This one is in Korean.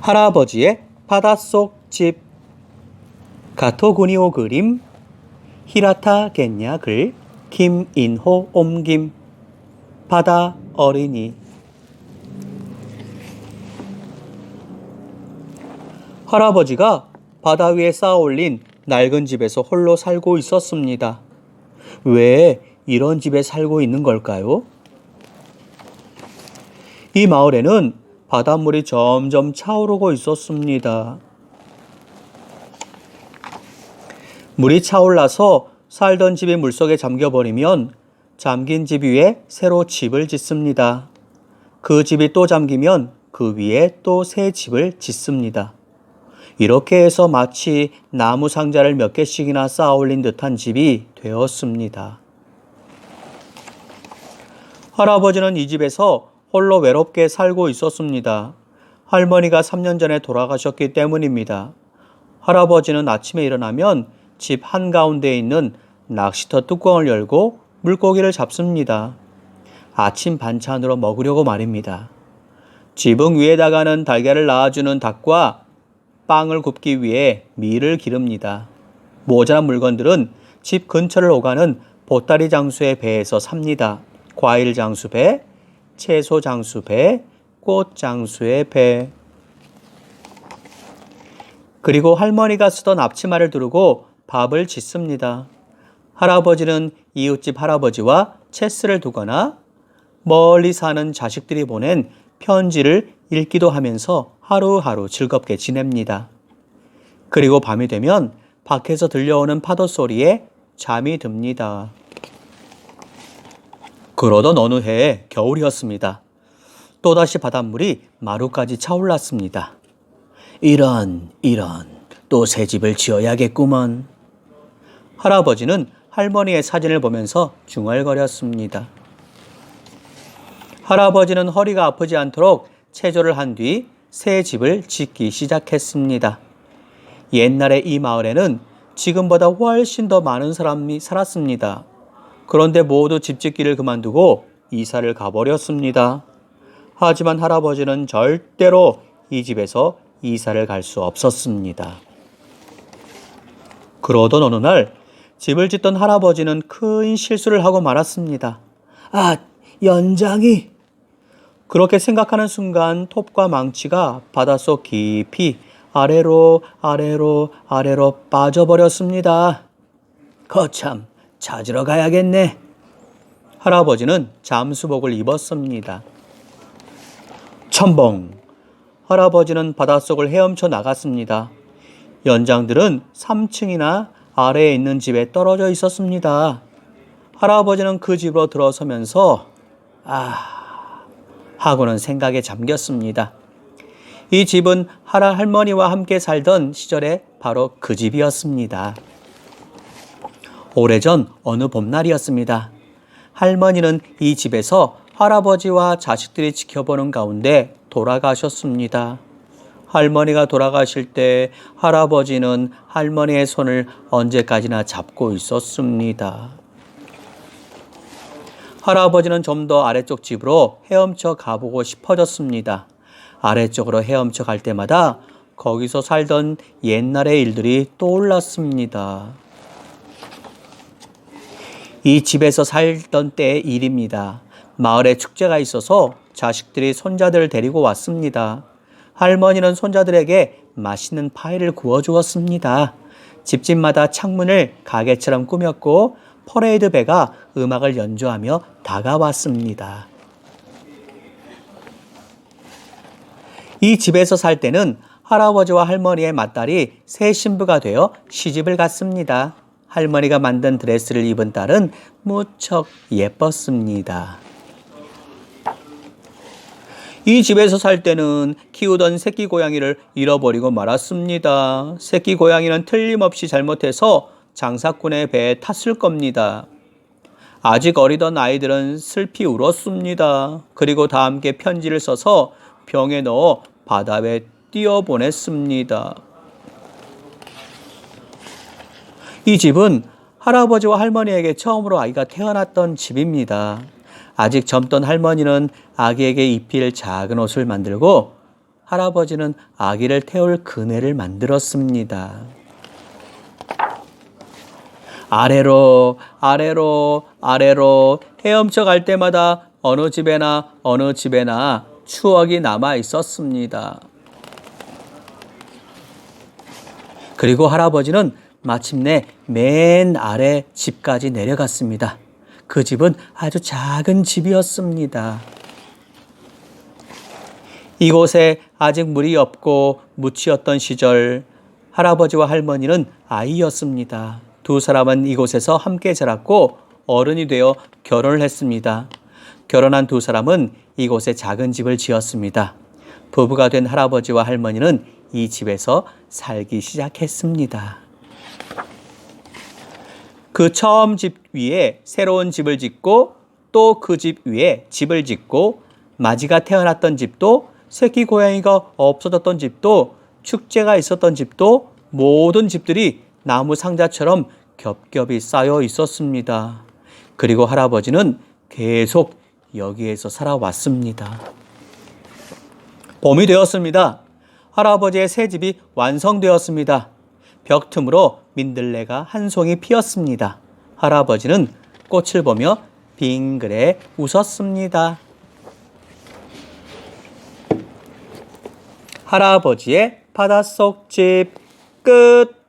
할아버지의 바닷속 집. 가토구니오 그림, 히라타 겐야 글, 김인호 옮김. 바다 어린이. 할아버지가 바다 위에 쌓아올린 낡은 집에서 홀로 살고 있었습니다. 왜 이런 집에 살고 있는 걸까요? 이 마을에는 바닷물이 점점 차오르고 있었습니다. 물이 차올라서 살던 집이 물속에 잠겨버리면 잠긴 집 위에 새로 집을 짓습니다. 그 집이 또 잠기면 그 위에 또 새 집을 짓습니다. 이렇게 해서 마치 나무 상자를 몇 개씩이나 쌓아 올린 듯한 집이 되었습니다. 할아버지는 이 집에서 홀로 외롭게 살고 있었습니다. 할머니가 3년 전에 돌아가셨기 때문입니다. 할아버지는 아침에 일어나면 집 한가운데에 있는 낚시터 뚜껑을 열고 물고기를 잡습니다. 아침 반찬으로 먹으려고 말입니다. 지붕 위에다가는 달걀을 낳아주는 닭과 빵을 굽기 위해 밀을 기릅니다. 모자란 물건들은 집 근처를 오가는 보따리 장수의 배에서 삽니다. 과일 장수 배, 채소 장수 배, 꽃 장수의 배. 그리고 할머니가 쓰던 앞치마를 두르고 밥을 짓습니다. 할아버지는 이웃집 할아버지와 체스를 두거나 멀리 사는 자식들이 보낸 편지를 읽기도 하면서 하루하루 즐겁게 지냅니다. 그리고 밤이 되면 밖에서 들려오는 파도 소리에 잠이 듭니다. 그러던 어느 해 겨울이었습니다. 또다시 바닷물이 마루까지 차올랐습니다. 이런, 또 새 집을 지어야겠구먼. 할아버지는 할머니의 사진을 보면서 중얼거렸습니다. 할아버지는 허리가 아프지 않도록 체조를 한 뒤 새 집을 짓기 시작했습니다. 옛날에 이 마을에는 지금보다 훨씬 더 많은 사람이 살았습니다. 그런데 모두 집 짓기를 그만두고 이사를 가버렸습니다. 하지만 할아버지는 절대로 이 집에서 이사를 갈 수 없었습니다. 그러던 어느 날 집을 짓던 할아버지는 큰 실수를 하고 말았습니다. 아, 연장이! 그렇게 생각하는 순간 톱과 망치가 바닷속 깊이 아래로 빠져버렸습니다. 거참, 찾으러 가야겠네. 할아버지는 잠수복을 입었습니다. 첨벙! 할아버지는 바닷속을 헤엄쳐 나갔습니다. 연장들은 3층이나 아래에 있는 집에 떨어져 있었습니다. 할아버지는 그 집으로 들어서면서 하고는 생각에 잠겼습니다. 이 집은 할머니와 함께 살던 시절에 바로 그 집이었습니다. 오래전 어느 봄날이었습니다. 할머니는 이 집에서 할아버지와 자식들이 지켜보는 가운데 돌아가셨습니다. 할머니가 돌아가실 때 할아버지는 할머니의 손을 언제까지나 잡고 있었습니다. 할아버지는 좀 더 아래쪽 집으로 헤엄쳐 가보고 싶어졌습니다. 아래쪽으로 헤엄쳐 갈 때마다 거기서 살던 옛날의 일들이 떠올랐습니다. 이 집에서 살던 때의 일입니다. 마을에 축제가 있어서 자식들이 손자들을 데리고 왔습니다. 할머니는 손자들에게 맛있는 파이를 구워주었습니다. 집집마다 창문을 가게처럼 꾸몄고 퍼레이드 배가 음악을 연주하며 다가왔습니다. 이 집에서 살 때는 할아버지와 할머니의 맏딸이 새 신부가 되어 시집을 갔습니다. 할머니가 만든 드레스를 입은 딸은 무척 예뻤습니다. 이 집에서 살 때는 키우던 새끼 고양이를 잃어버리고 말았습니다. 새끼 고양이는 틀림없이 잘못해서 장사꾼의 배에 탔을 겁니다. 아직 어리던 아이들은 슬피 울었습니다. 그리고 다 함께 편지를 써서 병에 넣어 바다에 띄어보냈습니다. 이 집은 할아버지와 할머니에게 처음으로 아기가 태어났던 집입니다. 아직 젊던 할머니는 아기에게 입힐 작은 옷을 만들고 할아버지는 아기를 태울 그네를 만들었습니다. 아래로 아래로 아래로 헤엄쳐 갈 때마다 어느 집에나 추억이 남아 있었습니다. 그리고 할아버지는 마침내 맨 아래 집까지 내려갔습니다. 그 집은 아주 작은 집이었습니다. 이곳에 아직 물이 없고 묻히었던 시절, 할아버지와 할머니는 아이였습니다. 두 사람은 이곳에서 함께 자랐고 어른이 되어 결혼을 했습니다. 결혼한 두 사람은 이곳에 작은 집을 지었습니다. 부부가 된 할아버지와 할머니는 이 집에서 살기 시작했습니다. 그 처음 집 위에 새로운 집을 짓고 또 그 집 위에 집을 짓고 마지가 태어났던 집도 새끼 고양이가 없어졌던 집도 축제가 있었던 집도 모든 집들이 나무 상자처럼 겹겹이 쌓여 있었습니다. 그리고 할아버지는 계속 여기에서 살아왔습니다. 봄이 되었습니다. 할아버지의 새 집이 완성되었습니다. 벽 틈으로 민들레가 한 송이 피었습니다. 할아버지는 꽃을 보며 빙그레 웃었습니다. 할아버지의 바닷속 집 끝.